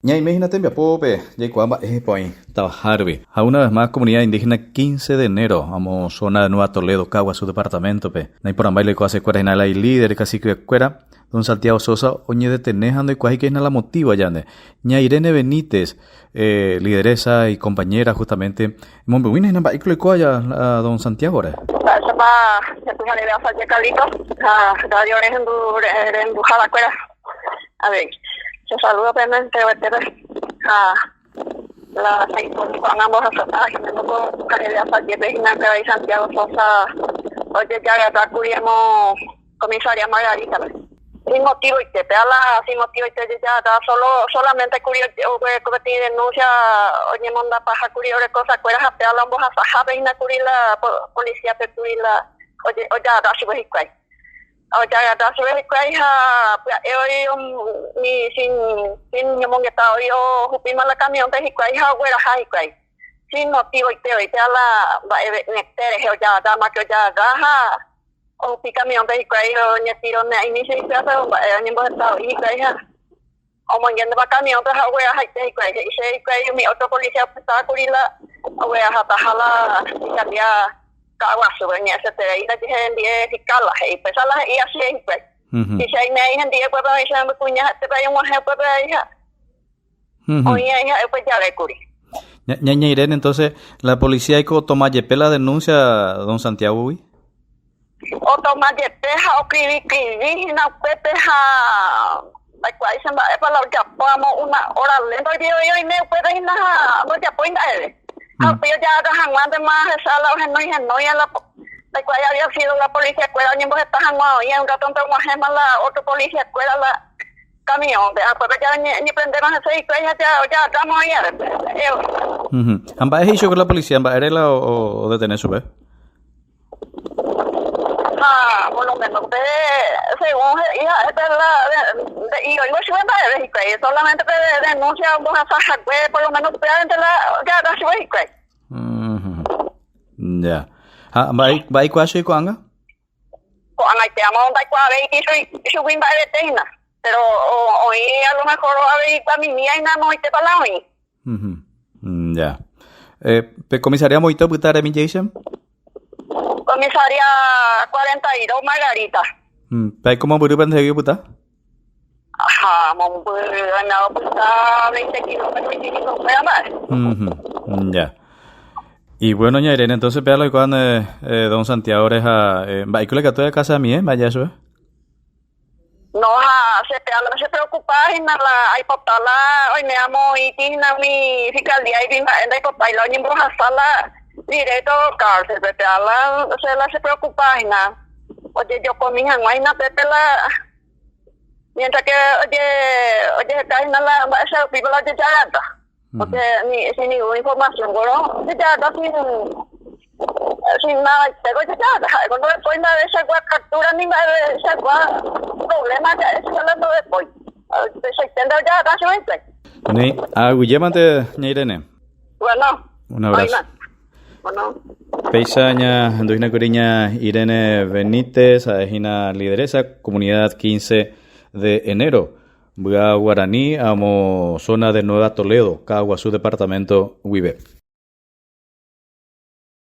Ya imagínate, mi pope, ya cuamba, pues, trabajar. A una vez más, comunidad indígena, 15 de enero, vamos, zona de Nueva Toledo, Cagua, su departamento, pe. No hay por ambaile, hace cuera, en y líder, casi que cuera, don Santiago Sosa, oñe de tenejando y cuasi que es la motiva, ya, ña Irene Benítez, lideresa y compañera, justamente, Monbehuina, en y cuaya, a don Santiago, ahora. Sama Tuhan ila saja kalito dari orang Hindu Jalacuera. A ver, se saluda pendiente la con ambos asaltajes, no puedo caer a saja vecina que Santiago Sosa, oye ya acudiamos comisaria Margarita. Sin motivo y te pela, sin motivo y te ya solamente curioso que denuncia oye monda paja curioso cosas cueras a pela ambos asaltajes y na curila policía perturila oye da su vehiculo oye da su vehiculo mi sin nyamong eta yo hupima la camión vehiculo huera vehiculo sin motivo y te la nectere ya da ma que ya da o camión vehiculo nyetiro na inicio y se nyambo eta vehiculo o mañana va camión para huera vehiculo y se mi otro policía está curila huera hata hala ya kawasu nya setera ida je hikala he pesala he así pues y si hay nadie en día pues va a punya te va a mojar pues ya oye ya pues ya le curi ña Irene, entonces la policía hay que tomar la denuncia don Santiago uy o tomar yepeja o cribi na pepeja la cual se va para la ya podamos una hora lento yo y me puede na no ya puede pero ya dejan de más esa la no ya la cual había sido la policía escuela ni vos estás y un ratón te más la otra policía escuela la camión de pues ya ni prendemos ese y ya estamos ahí amba es hizo con la policía amba era o detener su vez por lo menos según ella es la y hoy no se va a solamente denuncia vos a sacar por lo menos ya da su vehiculo ya vai quase con anga te amo da quase y su win va de teina pero hoy a lo mejor a ver para mi mía y nada no te para hoy ya pe comisaría moito putar mi Jason comisaria 42 Margarita pe como buruban de puta ajá no puta 20 kilómetros 25 más ya. Y bueno, ña Irene, entonces véalo cuando don Santiago oreja va y que le cató de casa a mí, vaya eso, no se preocupa en la hay potala hoy me amo y tiene mi fiscalía y bien en potala ni broja sala directo cárcel se preocupa en oye yo con mi hanguaina pepe la mientras que oye cae en la esa viva la ya porque ni sin ninguna información bueno ya da sin nada pero ya cuando después nada de esa captura ni nada de esa problema ya eso hablando después se extiende ya da su ni agullemante ña Irene bueno un abrazo bueno Peisaña Anduina Curiña Irene Benítez Adegina lideresa comunidad 15 de enero Bua Guaraní, amo zona de Nueva Toledo, Cagua, su departamento, Huibe.